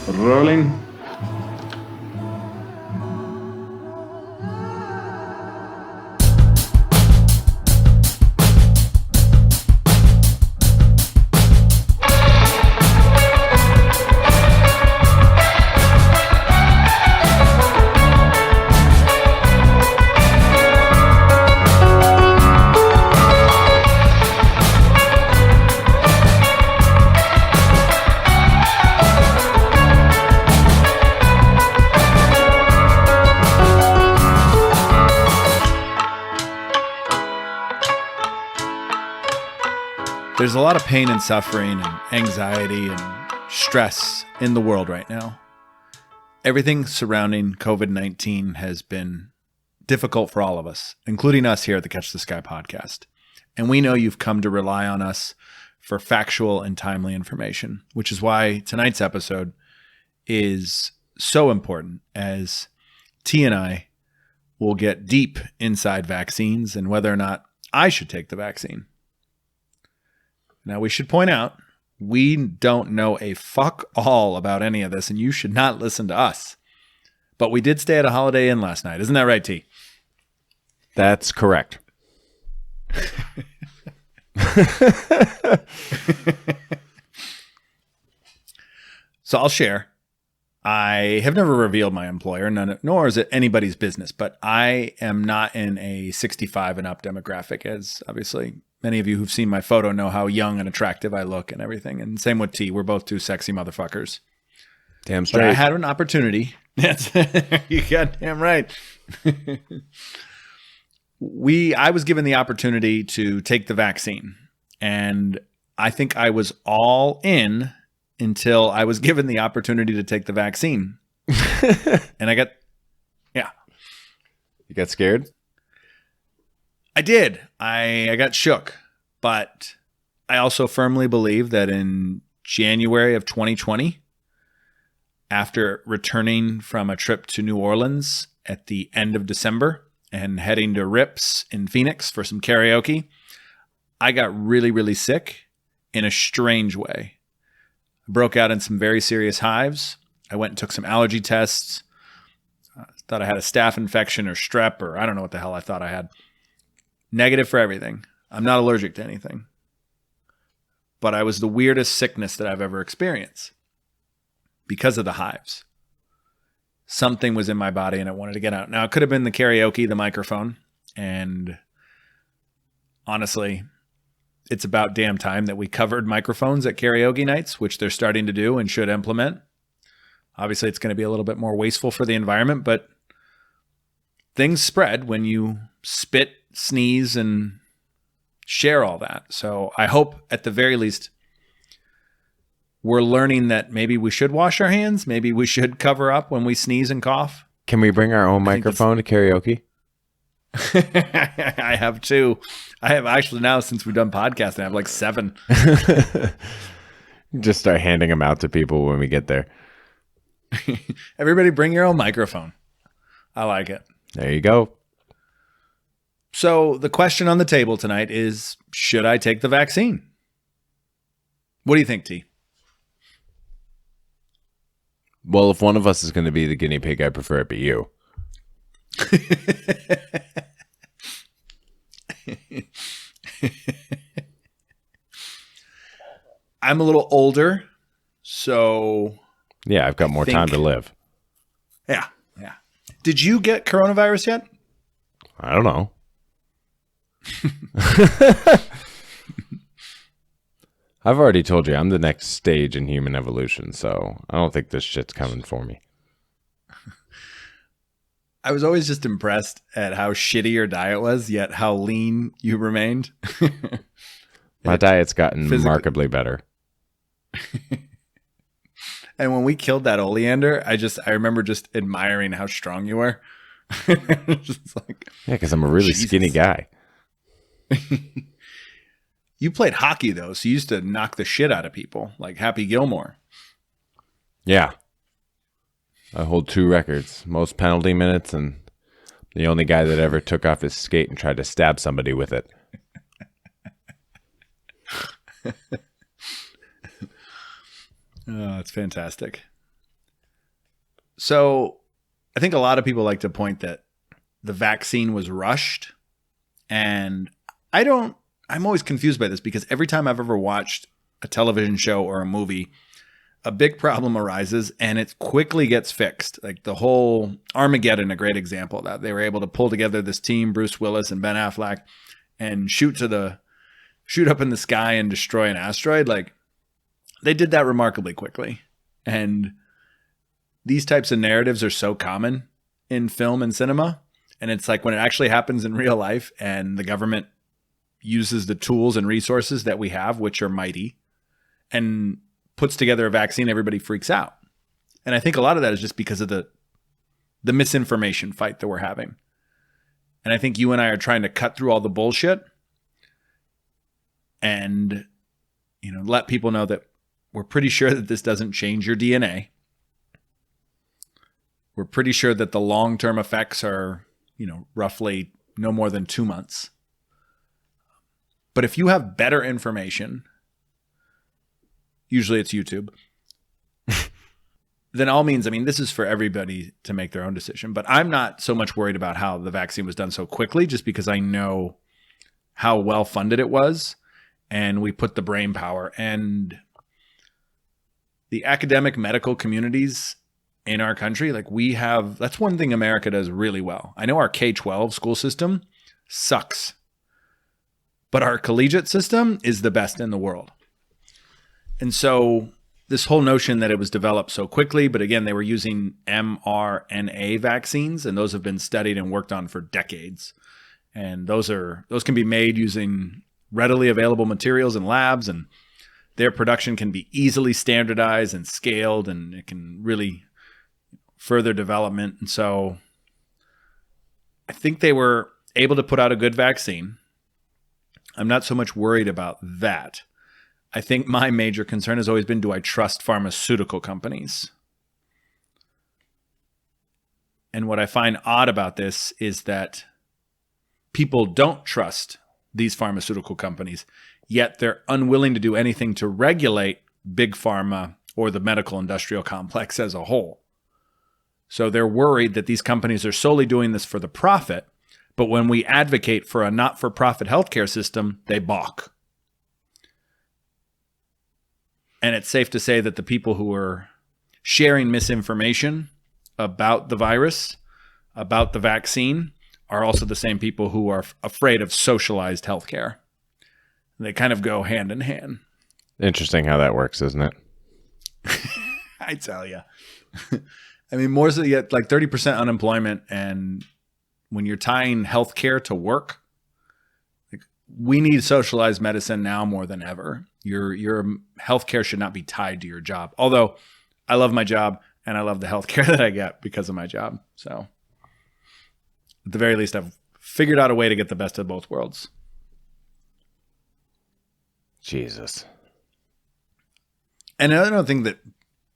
Rolling. There's a lot of pain and suffering and anxiety and stress in the world right now. Everything surrounding COVID-19 has been difficult for all of us, including us here at the Catch the Sky podcast. And we know you've come to rely on us for factual and timely information, which is why tonight's episode is so important, as T and I will get deep inside vaccines and whether or not I should take the vaccine. Now, we should point out, we don't know a fuck all about any of this, and you should not listen to us. But we did stay at a Holiday Inn last night. Isn't that right, T? That's correct. So I'll share. I have never revealed my employer, nor is it anybody's business, but I am not in a 65 and up demographic, as obviously many of you who've seen my photo know how young and attractive I look and everything. And same with T. We're both two sexy motherfuckers. Damn straight. But I had an opportunity. You goddamn right. I was given the opportunity to take the vaccine. And I think I was all in until I was given the opportunity to take the vaccine. And you got scared? I did. I got shook, but I also firmly believe that in January of 2020, after returning from a trip to New Orleans at the end of December and heading to Rips in Phoenix for some karaoke, I got really, really sick in a strange way. I broke out in some very serious hives. I went and took some allergy tests. Thought I had a staph infection or strep, or I don't know what the hell I thought I had. Negative for everything. I'm not allergic to anything. But I was the weirdest sickness that I've ever experienced because of the hives. Something was in my body and I wanted to get out. Now, it could have been the karaoke, the microphone. And honestly, it's about damn time that we covered microphones at karaoke nights, which they're starting to do and should implement. Obviously, it's going to be a little bit more wasteful for the environment, but things spread when you spit, sneeze, and share all that. So I hope at the very least we're learning that maybe we should wash our hands. Maybe we should cover up when we sneeze and cough. Can we bring our own microphone to karaoke? I have two. I have actually now, since we've done podcasting, I have like 7. Just start handing them out to people when we get there. Everybody bring your own microphone. I like it. There you go. So the question on the table tonight is, should I take the vaccine? What do you think, T? Well, if one of us is going to be the guinea pig, I prefer it be you. I'm a little older, so... Yeah, I've got more time to live. Yeah. Did you get coronavirus yet? I don't know. I've already told you I'm the next stage in human evolution, so I don't think this shit's coming for me. I was always just impressed at how shitty your diet was, yet how lean you remained. My diet's gotten remarkably better. And when we killed that oleander, I remember just admiring how strong you were. Just like, yeah, because I'm a really skinny guy. You played hockey, though, so you used to knock the shit out of people, like Happy Gilmore. Yeah. I hold 2 records, most penalty minutes, and the only guy that ever took off his skate and tried to stab somebody with it. Oh, it's fantastic. So I think a lot of people like to point that the vaccine was rushed. And I'm always confused by this because every time I've ever watched a television show or a movie, a big problem arises and it quickly gets fixed. Like the whole Armageddon, a great example of that. They were able to pull together this team, Bruce Willis and Ben Affleck, and shoot up in the sky and destroy an asteroid. Like they did that remarkably quickly. And these types of narratives are so common in film and cinema. And it's like when it actually happens in real life and the government uses the tools and resources that we have, which are mighty, and puts together a vaccine, everybody freaks out. And I think a lot of that is just because of the misinformation fight that we're having. And I think you and I are trying to cut through all the bullshit and, let people know that we're pretty sure that this doesn't change your DNA. We're pretty sure that the long-term effects are, roughly no more than 2 months. But if you have better information, usually it's YouTube, then all means, this is for everybody to make their own decision. But I'm not so much worried about how the vaccine was done so quickly, just because I know how well funded it was. And we put the brain power and the academic medical communities in our country, that's one thing America does really well. I know our K-12 school system sucks, but our collegiate system is the best in the world. And so this whole notion that it was developed so quickly, but again, they were using mRNA vaccines, and those have been studied and worked on for decades. And those can be made using readily available materials in labs, and their production can be easily standardized and scaled, and it can really further development. And so I think they were able to put out a good vaccine. I'm not so much worried about that. I think my major concern has always been, do I trust pharmaceutical companies? And what I find odd about this is that people don't trust these pharmaceutical companies, yet they're unwilling to do anything to regulate big pharma or the medical industrial complex as a whole. So they're worried that these companies are solely doing this for the profit, but when we advocate for a not-for-profit healthcare system, they balk. And it's safe to say that the people who are sharing misinformation about the virus, about the vaccine, are also the same people who are afraid of socialized healthcare. They kind of go hand in hand. Interesting how that works, isn't it? I tell you. More so, you get like 30% unemployment, and when you're tying healthcare to work, we need socialized medicine now more than ever. Your healthcare should not be tied to your job. Although I love my job and I love the healthcare that I get because of my job. So at the very least, I've figured out a way to get the best of both worlds. Jesus. And another thing that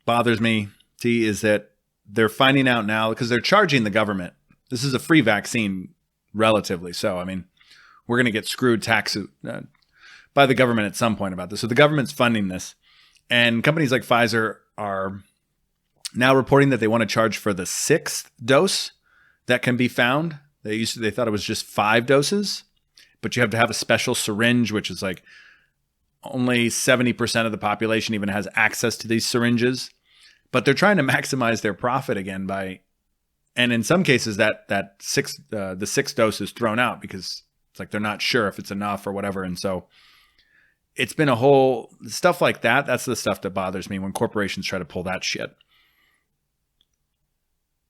bothers me, T, is that they're finding out now, because they're charging the government. This is a free vaccine, relatively. So, we're going to get screwed by the government at some point about this. So the government's funding this. And companies like Pfizer are now reporting that they want to charge for the 6th dose that can be found. They thought it was just 5 doses, but you have to have a special syringe, which is like only 70% of the population even has access to these syringes. But they're trying to maximize their profit again and in some cases the 6th dose is thrown out because it's like they're not sure if it's enough or whatever. And so it's been a whole stuff like that. That's the stuff that bothers me when corporations try to pull that shit.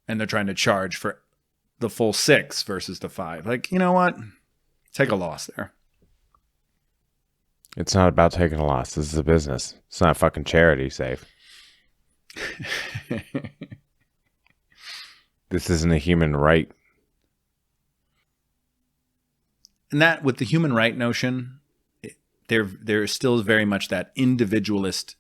And they're trying to charge for the full 6 versus the 5. Like, you know what? Take a loss there. It's not about taking a loss. This is a business. It's not a fucking charity, Saif. This isn't a human right. And that, with the human right notion, there still is very much that individualist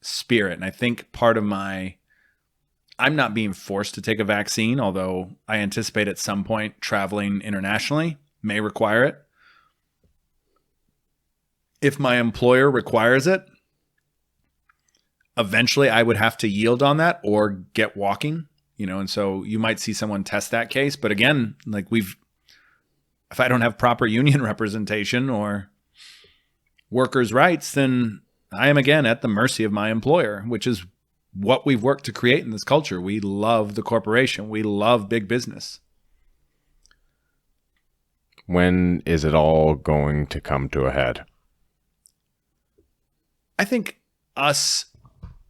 spirit. And I think part of I'm not being forced to take a vaccine, although I anticipate at some point traveling internationally may require it. If my employer requires it, eventually I would have to yield on that or get walking, and so you might see someone test that case. But again, like if I don't have proper union representation or workers' rights, then I am again at the mercy of my employer, which is what we've worked to create in this culture. We love the corporation. We love big business. When is it all going to come to a head? I think us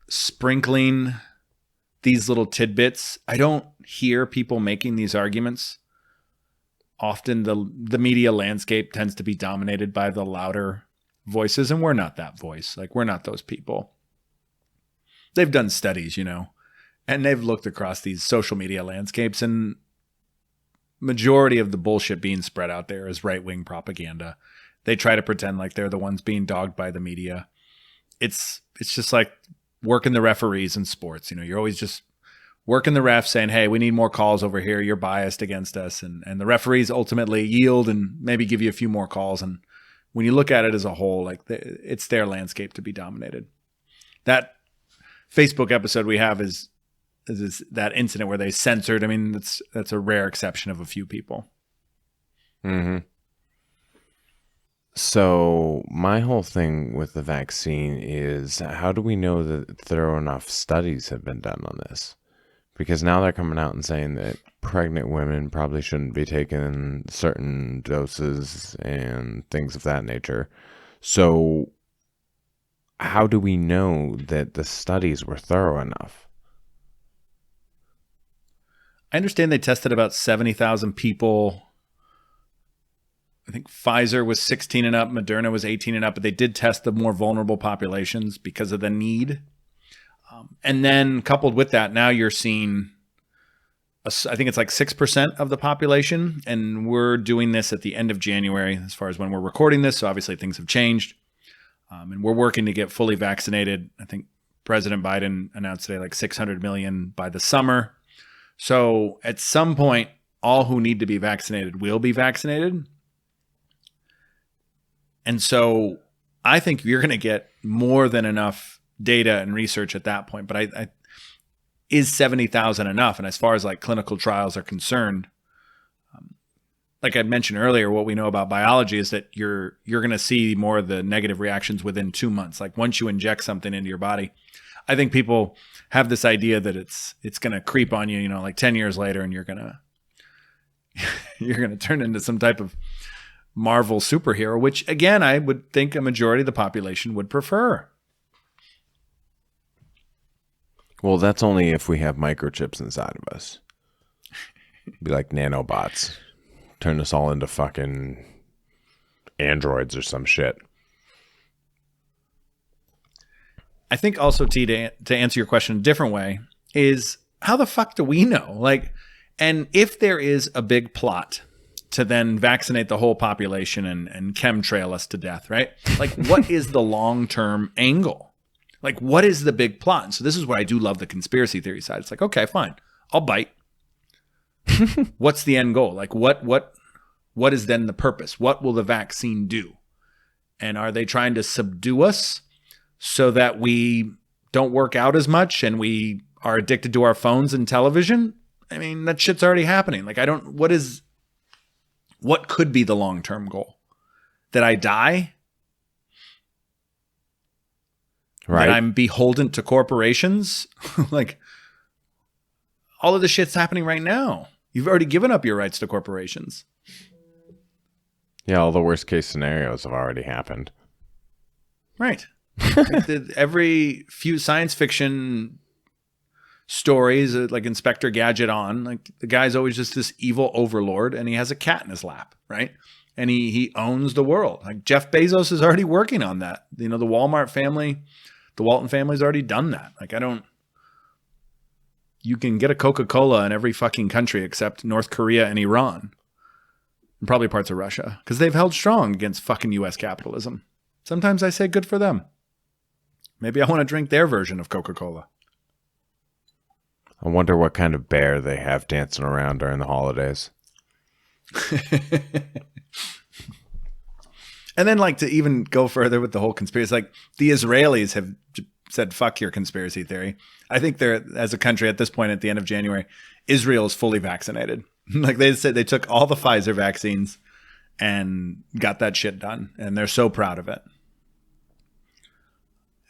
sprinkling these little tidbits, I don't hear people making these arguments. Often the media landscape tends to be dominated by the louder voices, and we're not that voice. Like, we're not those people. They've done studies, and they've looked across these social media landscapes, and majority of the bullshit being spread out there is right-wing propaganda. They try to pretend like they're the ones being dogged by the media. It's just like working the referees in sports. You're always just working the ref saying, hey, we need more calls over here. You're biased against us. And the referees ultimately yield and maybe give you a few more calls. And when you look at it as a whole, like it's their landscape to be dominated. That Facebook episode we have is that incident where they censored. I mean, that's a rare exception of a few people. Mm-hmm. So my whole thing with the vaccine is, how do we know that thorough enough studies have been done on this? Because now they're coming out and saying that pregnant women probably shouldn't be taking certain doses and things of that nature. So how do we know that the studies were thorough enough? I understand they tested about 70,000 people. I think Pfizer was 16 and up, Moderna was 18 and up, but they did test the more vulnerable populations because of the need. And then coupled with that, now you're seeing, I think it's like 6% of the population, and we're doing this at the end of January as far as when we're recording this, so obviously things have changed. And we're working to get fully vaccinated. I think President Biden announced today like 600 million by the summer. So at some point, all who need to be vaccinated will be vaccinated. And so I think you're going to get more than enough data and research at that point. But is 70,000 enough? And as far as like clinical trials are concerned, like I mentioned earlier, what we know about biology is that you're going to see more of the negative reactions within 2 months. Like once you inject something into your body, I think people have this idea that it's going to creep on you, like 10 years later, and you're going to turn into some type of Marvel superhero, which again, I would think a majority of the population would prefer. Well, that's only if we have microchips inside of us. Be like nanobots. Turn us all into fucking androids or some shit. I think also, T, to answer your question a different way, is how the fuck do we know? Like, and if there is a big plot to then vaccinate the whole population and chemtrail us to death, right? Like, what is the long-term angle? Like, what is the big plot? And so this is where I do love the conspiracy theory side. It's like, okay, fine, I'll bite. What's the end goal? Like, what is then the purpose? What will the vaccine do? And are they trying to subdue us so that we don't work out as much and we are addicted to our phones and television? I mean, that shit's already happening. Like, what could be the long-term goal? That I die? Right. That I'm beholden to corporations? Like, all of this shit's happening right now. You've already given up your rights to corporations. Yeah, all the worst case scenarios have already happened. Right. Every few science fiction stories, like Inspector Gadget like the guy's always just this evil overlord, and he has a cat in his lap, right? And he owns the world. Like Jeff Bezos is already working on that. The Walmart family, the Walton family's already done that. Like, you can get a Coca-Cola in every fucking country except North Korea and Iran. And probably parts of Russia, because they've held strong against fucking U.S. capitalism. Sometimes I say good for them. Maybe I want to drink their version of Coca-Cola. I wonder what kind of bear they have dancing around during the holidays. And then, like, to even go further with the whole conspiracy, like the Israelis have said, fuck your conspiracy theory. I think they're, as a country at this point at the end of January, Israel is fully vaccinated. Like they said, they took all the Pfizer vaccines and got that shit done. And they're so proud of it.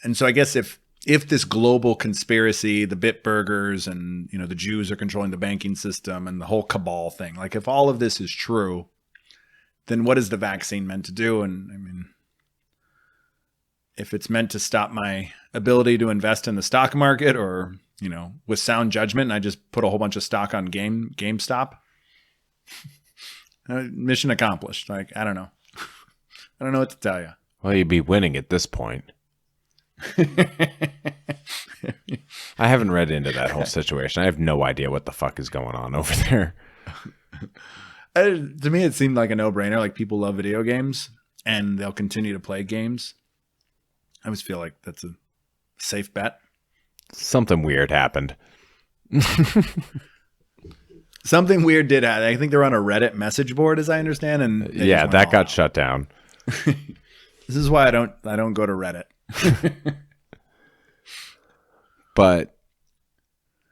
And so I guess if this global conspiracy, the Bitburgers and, you know, the Jews are controlling the banking system and the whole cabal thing, like if all of this is true, then what is the vaccine meant to do? And I mean, if it's meant to stop my ability to invest in the stock market or, you know, with sound judgment, and I just put a whole bunch of stock on GameStop, mission accomplished. Like, I don't know. I don't know what to tell you. Well, you'd be winning at this point. I haven't read into that whole situation. I have no idea what the fuck is going on over there. To me, it seemed like a no-brainer. Like, people love video games, and they'll continue to play games. I always feel like that's a safe bet. Something weird happened. Something weird did happen. I think they're on a Reddit message board, as I understand, and yeah, that got shut down. This is why I don't go to Reddit. But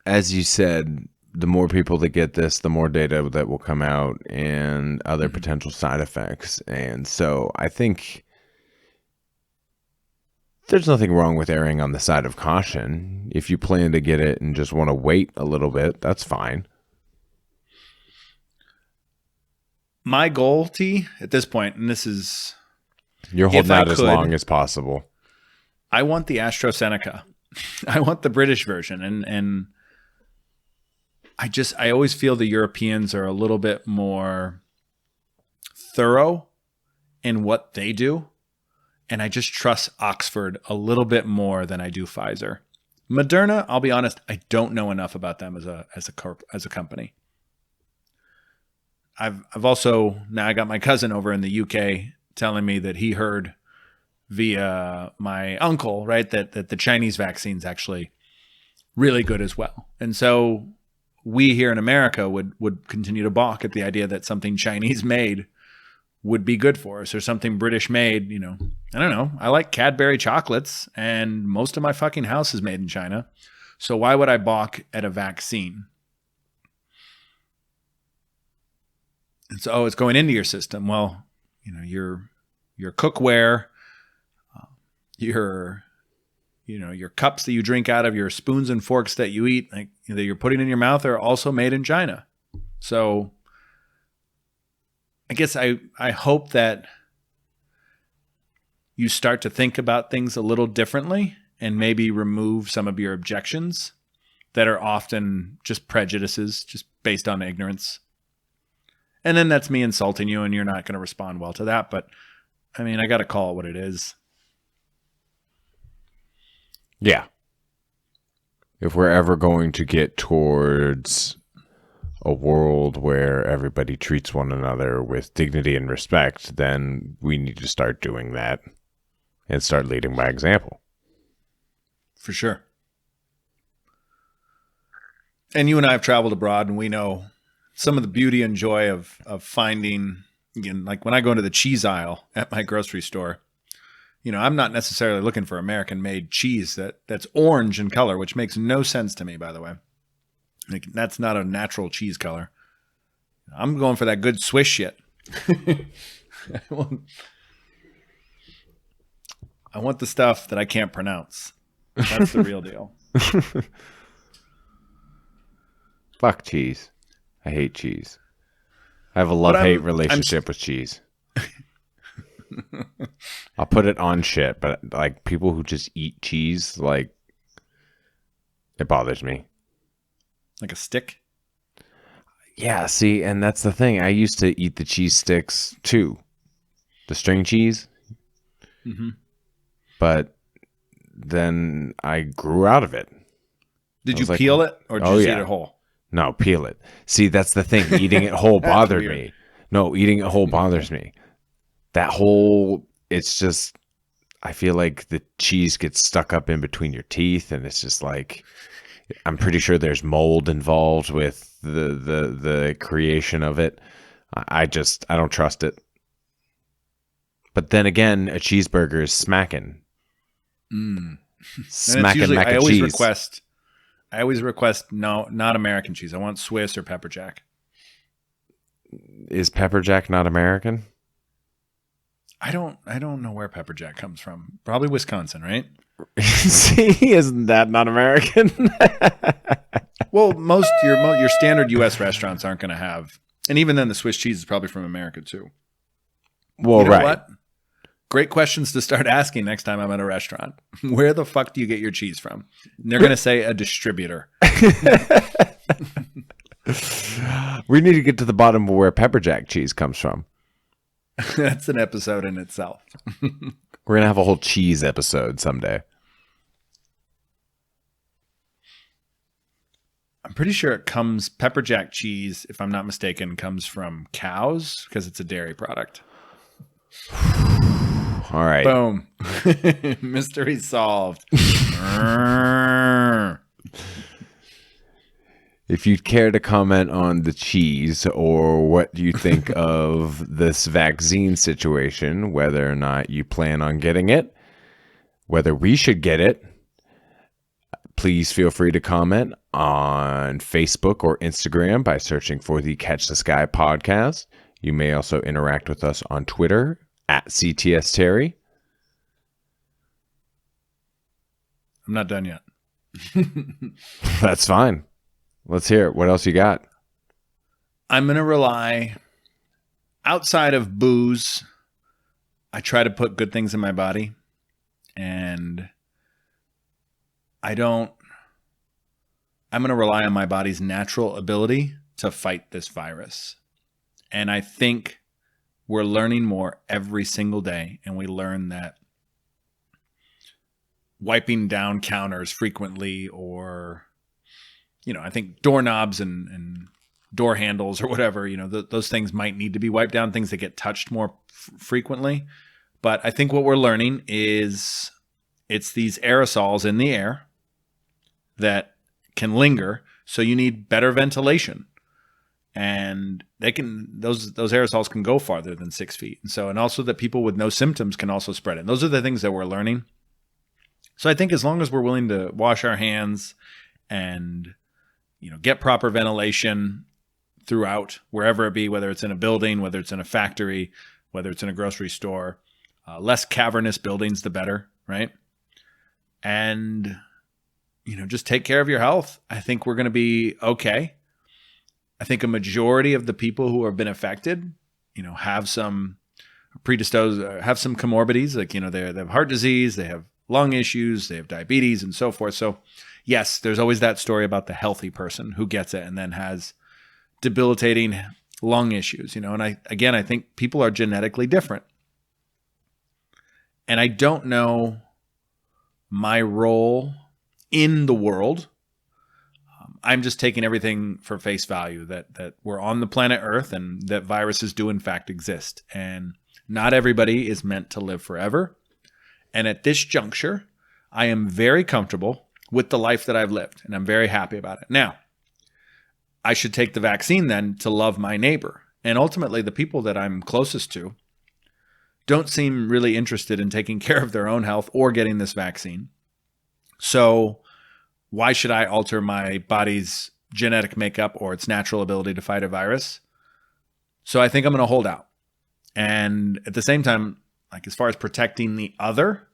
as you said, the more people that get this, the more data that will come out and other potential side effects. And so I think there's nothing wrong with erring on the side of caution. If you plan to get it and just want to wait a little bit, that's fine. My goal, T, at this point, and this is... You're holding out as long as possible. I want the AstraZeneca. I want the British version. And I always feel the Europeans are a little bit more thorough in what they do. And I just trust Oxford a little bit more than I do Pfizer. Moderna, I'll be honest, I don't know enough about them as a company. I've also, now I got my cousin over in the UK telling me that he heard via my uncle, right, that the Chinese vaccine's actually really good as well. And so we here in America would continue to balk at the idea that something Chinese made would be good for us, or something British made. You know, I don't know. I like Cadbury chocolates, and most of my fucking house is made in China. So why would I balk at a vaccine? And so, it's going into your system. Well, you know, your cookware, your cups that you drink out of, your spoons and forks that you eat, like that you're putting in your mouth, are also made in China. So I guess I hope that you start to think about things a little differently and maybe remove some of your objections that are often just prejudices, just based on ignorance. And then that's me insulting you, and you're not going to respond well to that. But I mean, I got to call it what it is. Yeah. If we're ever going to get towards a world where everybody treats one another with dignity and respect, then we need to start doing that and start leading by example. For sure. And you and I have traveled abroad, and we know some of the beauty and joy of finding, again, like when I go into the cheese aisle at my grocery store, you know, I'm not necessarily looking for American-made cheese that's orange in color, which makes no sense to me, by the way. Like, that's not a natural cheese color. I'm going for that good Swiss shit. I want the stuff that I can't pronounce. That's the real deal. Fuck cheese. I hate cheese. I have a love-hate relationship with cheese. I'll put it on shit, but like people who just eat cheese, like, it bothers me. Like a stick? Yeah, see, and that's the thing. I used to eat the cheese sticks too. The string cheese. Mm-hmm. But then I grew out of it. Did you peel it, or did you eat it whole? No, peel it. See, that's the thing. Eating it whole bothered me. No, eating it whole bothers me. That whole, it's just, I feel like the cheese gets stuck up in between your teeth, and it's just like, I'm pretty sure there's mold involved with the creation of it. I don't trust it. But then again, a cheeseburger is smacking. And it's Smacking usually, mac I and always cheese. request, no, not American cheese. I want Swiss or pepper jack. Is pepper jack not American? I don't know where pepper jack comes from. Probably Wisconsin, right? See, isn't that not American? Well, most your standard U.S. restaurants aren't going to have, and even then, the Swiss cheese is probably from America too. Well, You know right. what? Great questions to start asking next time I'm at a restaurant. Where the fuck do you get your cheese from? And they're going to say a distributor. We need to get to the bottom of where pepper jack cheese comes from. That's an episode in itself. We're going to have a whole cheese episode someday. I'm pretty sure pepper jack cheese, if I'm not mistaken, comes from cows because it's a dairy product. All right. Boom. Mystery solved. If you'd care to comment on the cheese or what you think of this vaccine situation, whether or not you plan on getting it, whether we should get it, please feel free to comment on Facebook or Instagram by searching for the Catch the Sky podcast. You may also interact with us on Twitter at CTS Terry. I'm not done yet. That's fine. Let's hear it. What else you got? I'm going to rely, outside of booze, I try to put good things in my body. And I'm going to rely on my body's natural ability to fight this virus. And I think we're learning more every single day. And we learn that wiping down counters frequently, or, I think doorknobs and door handles or whatever, those things might need to be wiped down, things that get touched more frequently. But I think what we're learning is it's these aerosols in the air that can linger. So you need better ventilation. And those aerosols can go farther than 6 feet. And also that people with no symptoms can also spread it. And those are the things that we're learning. So I think as long as we're willing to wash our hands and, get proper ventilation throughout, wherever it be, whether it's in a building, whether it's in a factory, whether it's in a grocery store, less cavernous buildings, the better, right? And, just take care of your health. I think we're going to be okay. I think a majority of the people who have been affected, have some predisposed, have some comorbidities, like, they have heart disease, they have lung issues, they have diabetes and so forth. So yes, there's always that story about the healthy person who gets it and then has debilitating lung issues, and I think people are genetically different. And I don't know my role in the world. I'm just taking everything for face value that we're on the planet Earth and that viruses do in fact exist. And not everybody is meant to live forever. And at this juncture, I am very comfortable with the life that I've lived, and I'm very happy about it. Now, I should take the vaccine then to love my neighbor. And ultimately, the people that I'm closest to don't seem really interested in taking care of their own health or getting this vaccine. So why should I alter my body's genetic makeup or its natural ability to fight a virus? So I think I'm going to hold out. And at the same time, like as far as protecting the other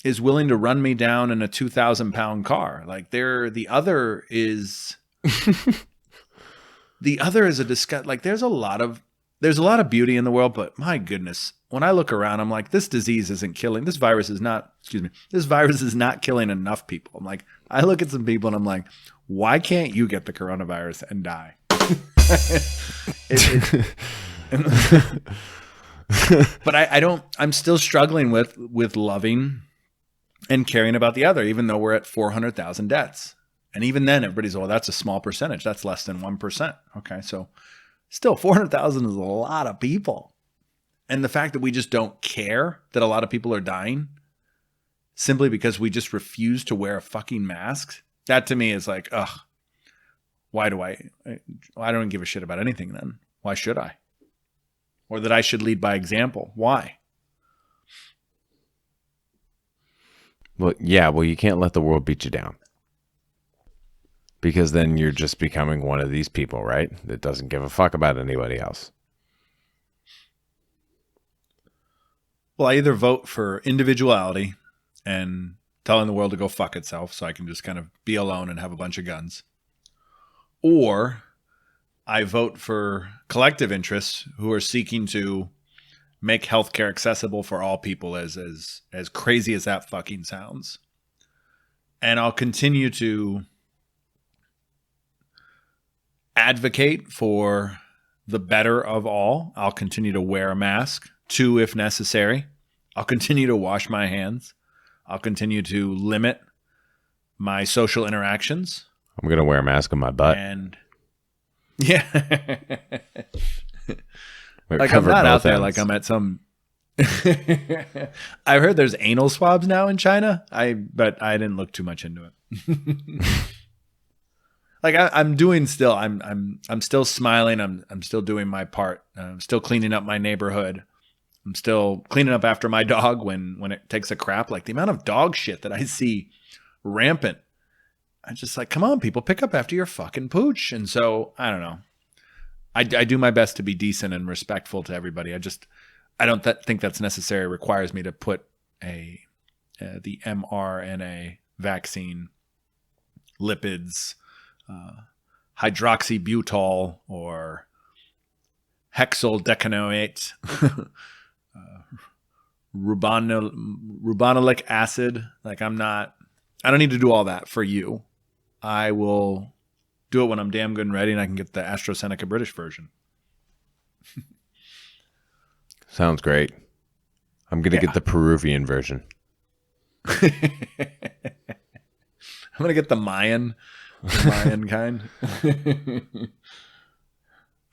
is willing to run me down in a 2,000-pound car. Like the other is a disgust. Like there's a lot of beauty in the world, but my goodness, when I look around, I'm like, this virus is not killing enough people. I'm like, I look at some people and I'm like, why can't you get the coronavirus and die? But I'm still struggling with loving and caring about the other, even though we're at 400,000 deaths. And even then, everybody's, well, that's a small percentage. That's less than 1%. Okay. So still 400,000 is a lot of people. And the fact that we just don't care that a lot of people are dying simply because we just refuse to wear a fucking mask, that to me is like, ugh, why do I don't give a shit about anything then. Why should I? Or that I should lead by example. Why? Well, yeah, well, you can't let the world beat you down. Because then you're just becoming one of these people, right? That doesn't give a fuck about anybody else. Well, I either vote for individuality and telling the world to go fuck itself so I can just kind of be alone and have a bunch of guns. Or I vote for collective interests who are seeking to make healthcare accessible for all people, as crazy as that fucking sounds. And I'll continue to advocate for the better of all. I'll continue to wear a mask, 2 if necessary. I'll continue to wash my hands. I'll continue to limit my social interactions. I'm going to wear a mask on my butt. And yeah. Like I'm not out there like I'm at some I've heard there's anal swabs now in China. But I didn't look too much into it. Like I'm doing still. I'm still smiling. I'm still doing my part. I'm still cleaning up my neighborhood. I'm still cleaning up after my dog when it takes a crap. Like the amount of dog shit that I see rampant. I'm just like, come on, people, pick up after your fucking pooch. And so I don't know. I do my best to be decent and respectful to everybody. I don't think that's necessary. It requires me to put the mRNA vaccine lipids, hydroxybutol or hexyl decanoate, ribonolic acid. Like I don't need to do all that for you. I will do it when I'm damn good and ready and I can get the AstraZeneca British version. Sounds great. I'm going to get the Peruvian version. I'm going to get the Mayan kind.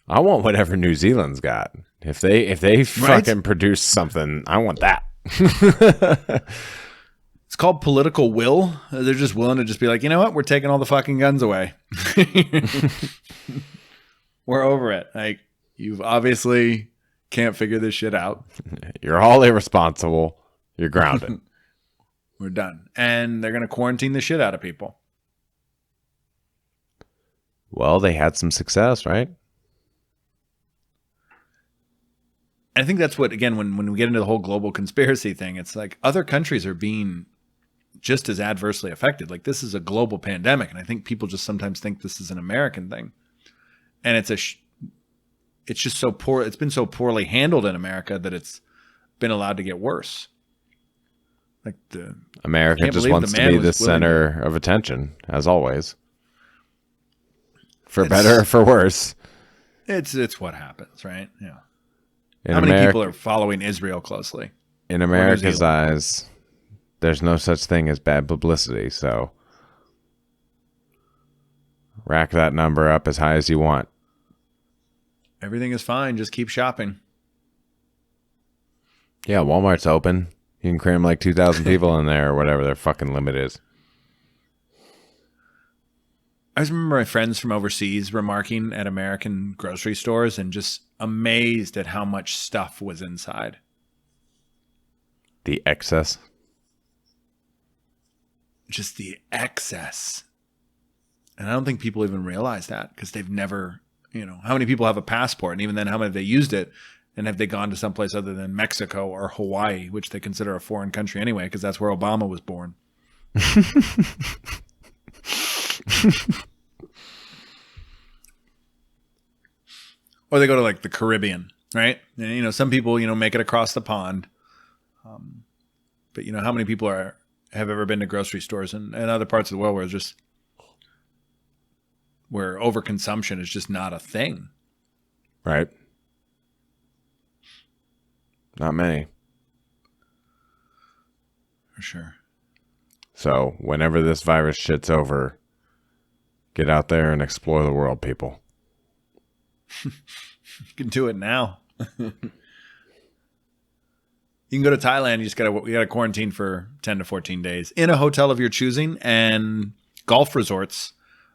I want whatever New Zealand's got. If they fucking produce something, I want that. It's called political will. They're just willing to just be like, you know what? We're taking all the fucking guns away. We're over it. Like, you've obviously can't figure this shit out. You're all irresponsible. You're grounded. We're done. And they're going to quarantine the shit out of people. Well, they had some success, right? I think that's what, again, when we get into the whole global conspiracy thing, it's like other countries are being just as adversely affected. Like this is a global pandemic. And I think people just sometimes think this is an American thing. And it's just so poor. It's been so poorly handled in America that it's been allowed to get worse. Like America just wants to be the center of attention, as always. For better or for worse. It's what happens, right? Yeah. How many people are following Israel closely? In America's eyes, there's no such thing as bad publicity. So rack that number up as high as you want. Everything is fine. Just keep shopping. Yeah, Walmart's open. You can cram like 2,000 people in there or whatever their fucking limit is. I just remember my friends from overseas remarking at American grocery stores and just amazed at how much stuff was inside. The excess? Just the excess. And I don't think people even realize that because they've never, how many people have a passport? And even then, how many have they used it? And have they gone to someplace other than Mexico or Hawaii, which they consider a foreign country anyway, because that's where Obama was born. Or they go to like the Caribbean, right? And, some people, make it across the pond. But, how many people have ever been to grocery stores in other parts of the world where overconsumption is just not a thing. Right. Not many. For sure. So whenever this virus shit's over, get out there and explore the world, people. You can do it now. You can go to Thailand. You gotta quarantine for 10 to 14 days in a hotel of your choosing, and golf resorts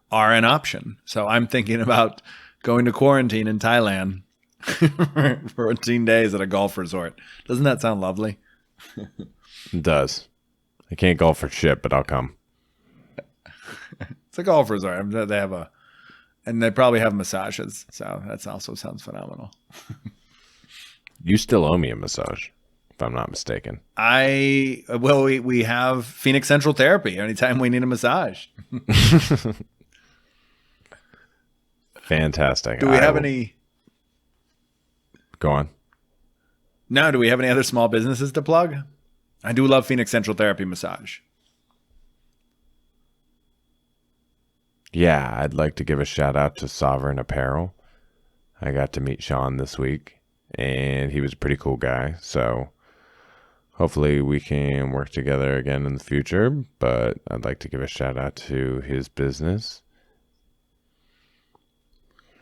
are an option. So I'm thinking about going to quarantine in Thailand for 14 days at a golf resort. Doesn't that sound lovely? It does. I can't golf for shit, but I'll come. It's a golfer's arm. They have and they probably have massages. So that also sounds phenomenal. You still owe me a massage, if I'm not mistaken. We have Phoenix Central Therapy anytime we need a massage. Fantastic. Do we have any? Go on. No, do we have any other small businesses to plug? I do love Phoenix Central Therapy Massage. Yeah, I'd like to give a shout out to Sovereign Apparel. I got to meet Sean this week, and he was a pretty cool guy. So hopefully we can work together again in the future, but I'd like to give a shout out to his business.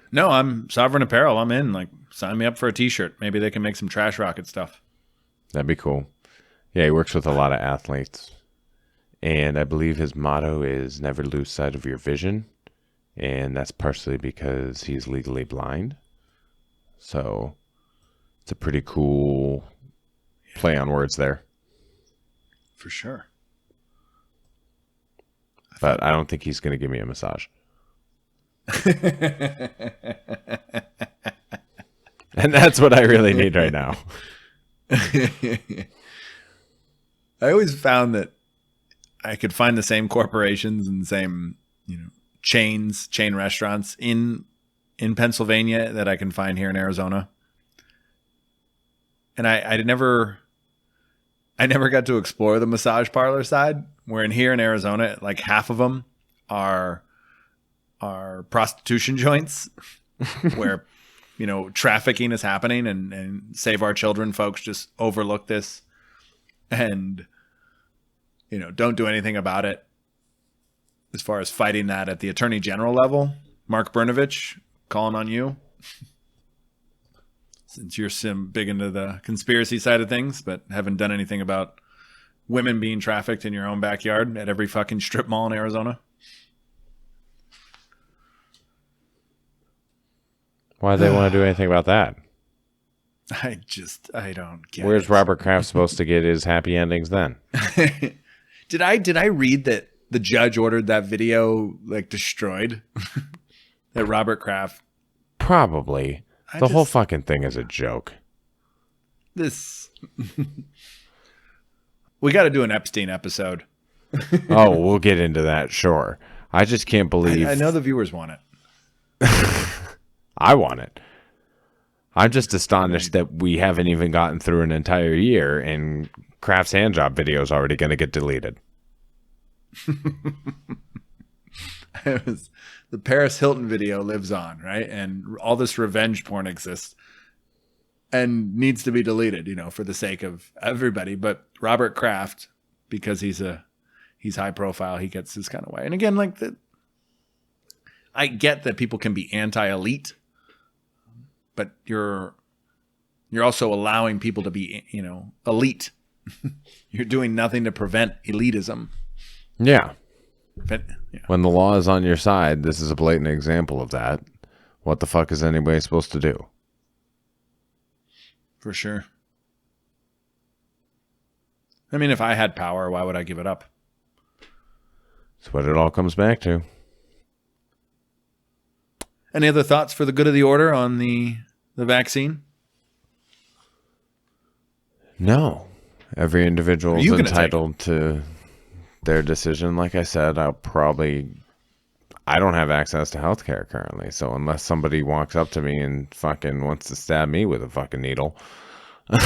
No, I'm Sovereign Apparel. I'm in. Like, sign me up for a t-shirt. Maybe they can make some Trash Rocket stuff. That'd be cool. Yeah, he works with a lot of athletes. And I believe his motto is never lose sight of your vision. And that's partially because he's legally blind. So it's a pretty cool play on words there. For sure. But I don't think he's going to give me a massage. And that's what I really need right now. I always found that I could find the same corporations and the same, chain restaurants in Pennsylvania that I can find here in Arizona. And I never got to explore the massage parlor side, where in here in Arizona, like half of them are prostitution joints where, trafficking is happening and Save Our Children folks just overlook this and, don't do anything about it as far as fighting that at the Attorney General level. Mark Brnovich, calling on you. Since you're big into the conspiracy side of things, but haven't done anything about women being trafficked in your own backyard at every fucking strip mall in Arizona. Why do they want to do anything about that? I don't get it. Where's Robert Kraft supposed to get his happy endings then? Did I read that the judge ordered that video destroyed? That Robert Kraft? Probably. The whole fucking thing is a joke. We got to do an Epstein episode. Oh, we'll get into that, sure. I just can't believe... I know the viewers want it. I want it. I'm just astonished that we haven't even gotten through an entire year and Kraft's handjob video is already going to get deleted. The Paris Hilton video lives on, right? And all this revenge porn exists and needs to be deleted, for the sake of everybody. But Robert Kraft, because he's high profile, he gets this kind of way. And again, I get that people can be anti-elite, but you're also allowing people to be, elite. You're doing nothing to prevent elitism. Yeah. But, when the law is on your side, this is a blatant example of that. What the fuck is anybody supposed to do? For sure. I mean, if I had power, why would I give it up? That's what it all comes back to. Any other thoughts for the good of the order on the vaccine? No. Every individual is entitled to their decision. Like I said, I don't have access to healthcare currently. So unless somebody walks up to me and fucking wants to stab me with a fucking needle, I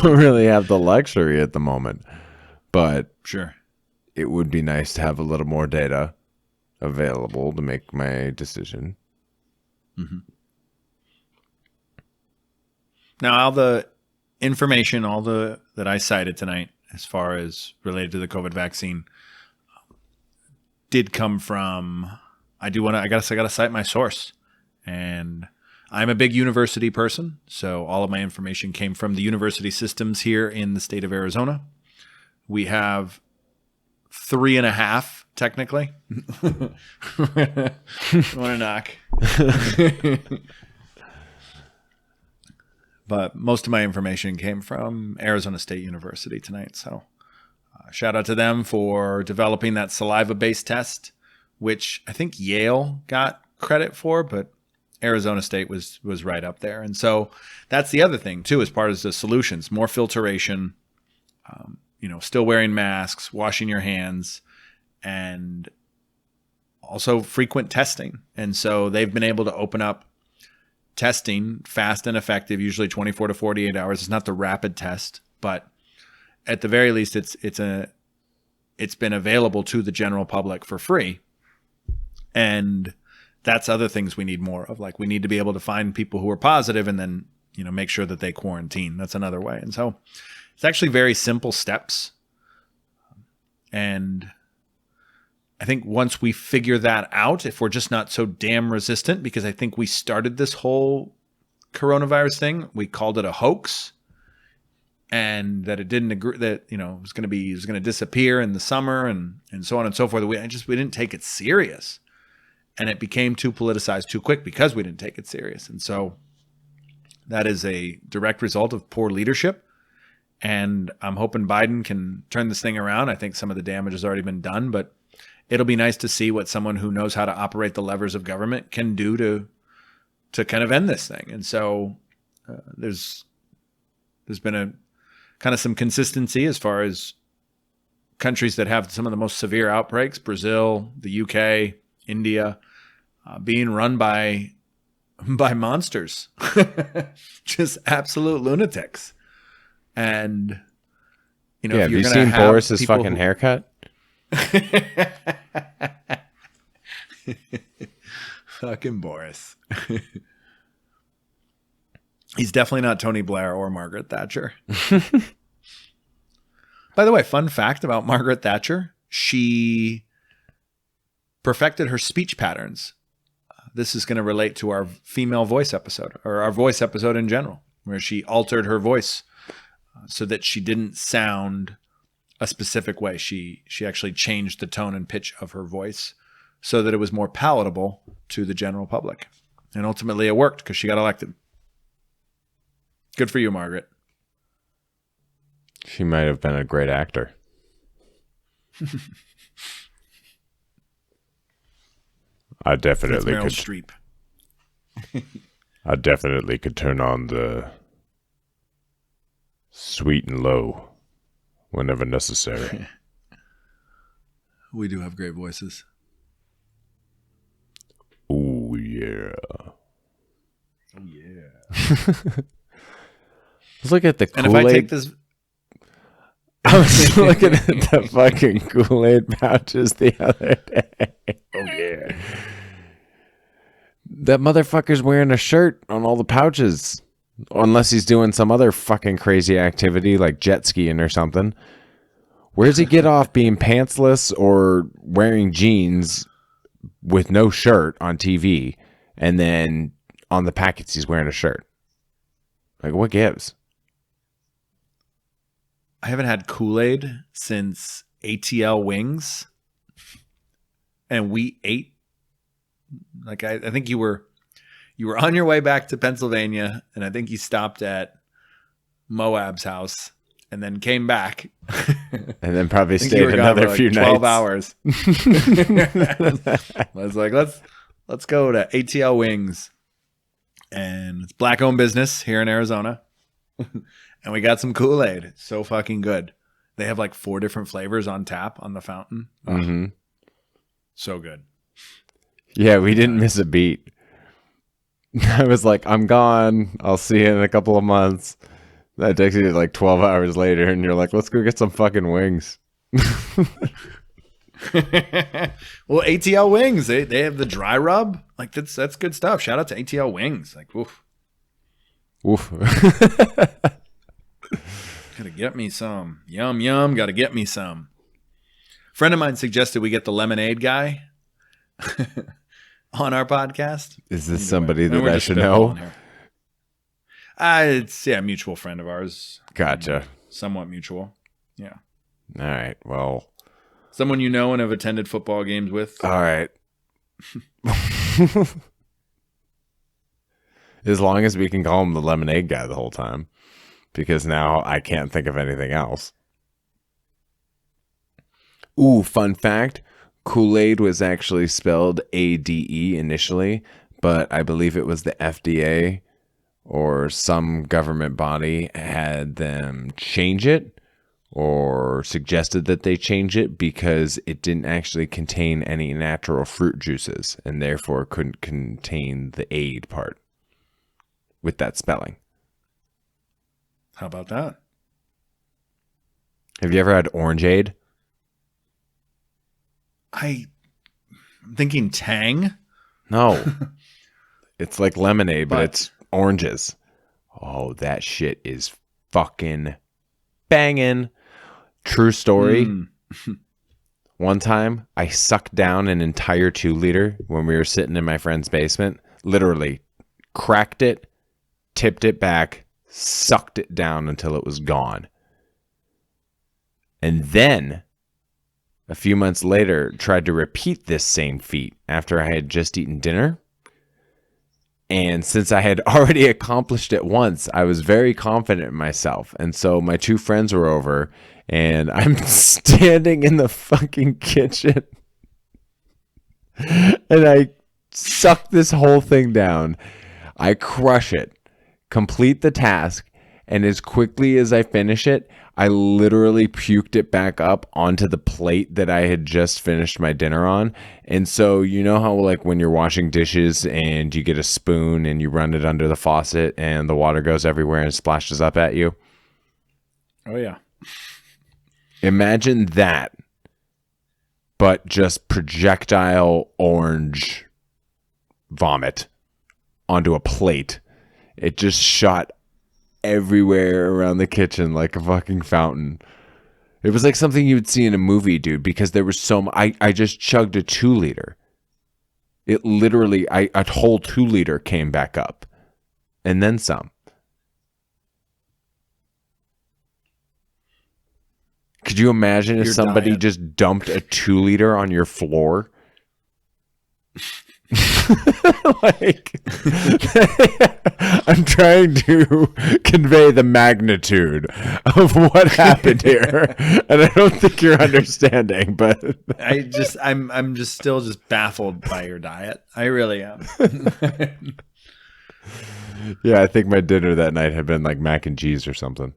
don't really have the luxury at the moment. But sure, it would be nice to have a little more data available to make my decision. Mm-hmm. Now, all the information, that I cited tonight, as far as related to the COVID vaccine, did come from. I gotta cite my source, and I'm a big university person, so all of my information came from the university systems here in the state of Arizona. We have 3.5, technically. Want to knock. But most of my information came from Arizona State University tonight. So shout out to them for developing that saliva-based test, which I think Yale got credit for, but Arizona State was right up there. And so that's the other thing, too, as part of the solutions, more filtration, still wearing masks, washing your hands, and also frequent testing. And so they've been able to open up testing fast and effective, usually 24 to 48 hours. It's not the rapid test, but at the very least, it's been available to the general public for free. And that's other things we need more of. Like, we need to be able to find people who are positive and then, make sure that they quarantine. That's another way. And so it's actually very simple steps. And I think once we figure that out, if we're just not so damn resistant, because I think we started this whole coronavirus thing, we called it a hoax, and that it didn't agree that, it was going to disappear in the summer and so on and so forth. We didn't take it serious, and it became too politicized too quick because we didn't take it serious. And so that is a direct result of poor leadership. And I'm hoping Biden can turn this thing around. I think some of the damage has already been done, but it'll be nice to see what someone who knows how to operate the levers of government can do to kind of end this thing. And so there's been a kind of some consistency as far as countries that have some of the most severe outbreaks, Brazil, the UK, India, being run by monsters, just absolute lunatics. And, have you seen Boris's fucking haircut? Fucking Boris. He's definitely not Tony Blair or Margaret Thatcher. By the way, fun fact about Margaret Thatcher, she perfected her speech patterns. This is going to relate to our female voice episode, or our voice episode in general, where she altered her voice so that she didn't sound a specific way. She actually changed the tone and pitch of her voice so that it was more palatable to the general public. And ultimately it worked because she got elected. Good for you, Margaret. She might have been a great actor. I definitely Meryl could. Streep. I definitely could turn on the sweet and low whenever necessary. We do have great voices. Oh, yeah. Oh, yeah. Let's look at the Kool-Aid. And if I take this... I was looking at the fucking Kool-Aid pouches the other day. Oh, yeah. That motherfucker's wearing a shirt on all the pouches. Unless he's doing some other fucking crazy activity like jet skiing or something. Where does he get off being pantsless or wearing jeans with no shirt on TV, and then on the packets he's wearing a shirt? Like, what gives? I haven't had Kool-Aid since ATL Wings. And we ate, like, I think you were on your way back to Pennsylvania, and I think you stopped at Moab's house and then came back. And then probably stayed another few 12 nights. hours. I was like, let's go to ATL Wings. And it's black-owned business here in Arizona. And we got some Kool-Aid. It's so fucking good. They have like 4 different flavors on tap on the fountain. Oh, Mm-hmm. so good. Yeah, we didn't miss a beat. I was like, I'm gone. I'll see you in a couple of months. I texted you like 12 hours later, and you're like, let's go get some fucking wings. Well, ATL Wings, they have the dry rub. Like, that's good stuff. Shout out to ATL Wings. Like, oof. Oof. Gotta get me some. Yum, yum. Gotta get me some. Friend of mine suggested we get the lemonade guy on our podcast. Is this somebody that I should know? It's a mutual friend of ours. Gotcha. Somewhat mutual. Yeah. All right. Well. Someone you know and have attended football games with. All right. As long as we can call him the lemonade guy the whole time. Because now I can't think of anything else. Ooh, fun fact. Kool-Aid was actually spelled ADE initially, but I believe it was the FDA or some government body had them change it or suggested that they change it because it didn't actually contain any natural fruit juices and therefore couldn't contain the aid part with that spelling. How about that? Have you ever had orangeade? I'm thinking Tang. No. It's like lemonade, but it's oranges. Oh, that shit is fucking banging. True story. One time, I sucked down an entire 2-liter when we were sitting in my friend's basement. Literally cracked it, tipped it back, sucked it down until it was gone. And then a few months later, tried to repeat this same feat after I had just eaten dinner. And since I had already accomplished it once, I was very confident in myself. And so my 2 friends were over, and I'm standing in the fucking kitchen. And I suck this whole thing down. I crush it, complete the task, and as quickly as I finish it, I literally puked it back up onto the plate that I had just finished my dinner on. And so you know how like when you're washing dishes and you get a spoon and you run it under the faucet and the water goes everywhere and splashes up at you? Oh, yeah. Imagine that, but just projectile orange vomit onto a plate. It just shot everywhere around the kitchen like a fucking fountain. It was like something you would see in a movie, dude, because there was so much. I just chugged a 2-liter. It literally, a whole 2-liter came back up and then some. Could you imagine if somebody just dumped a 2-liter on your floor? Like, I'm trying to convey the magnitude of what happened here, and I don't think you're understanding. But I'm just still baffled by your diet. I really am. Yeah, I think my dinner that night had been like mac and cheese or something.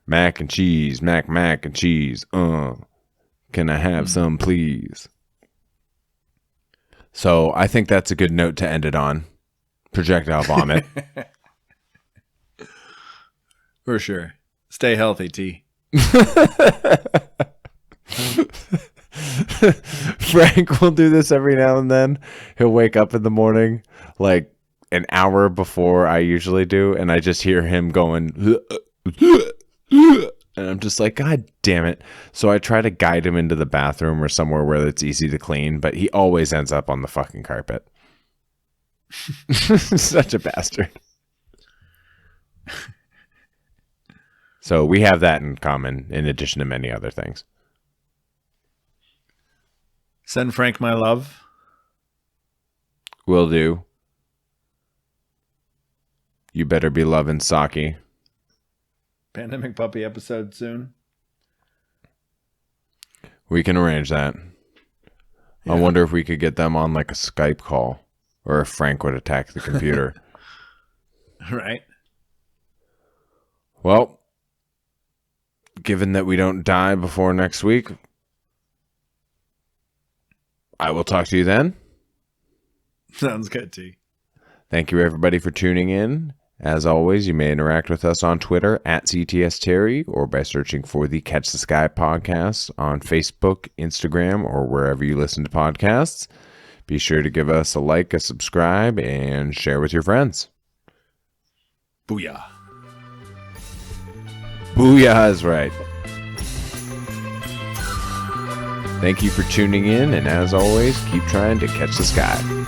Mac and cheese, mac and cheese. Can I have some, please? So I think that's a good note to end it on. Projectile vomit. For sure. Stay healthy, T. Frank will do this every now and then. He'll wake up in the morning like an hour before I usually do, and I just hear him going and I'm just like, God damn it. So I try to guide him into the bathroom or somewhere where it's easy to clean, but he always ends up on the fucking carpet. Such a bastard. So we have that in common, in addition to many other things. Send Frank my love. Will do. You better be loving Saki. Pandemic Puppy episode soon. We can arrange that. Yeah. I wonder if we could get them on like a Skype call, or if Frank would attack the computer. Right. Well, given that we don't die before next week, I will talk to you then. Sounds good, T. Thank you, everybody, for tuning in. As always, you may interact with us on Twitter at CTS Terry or by searching for the Catch the Sky podcast on Facebook, Instagram, or wherever you listen to podcasts. Be sure to give us a like, a subscribe, and share with your friends. Booyah. Booyah is right. Thank you for tuning in, and as always, keep trying to catch the sky.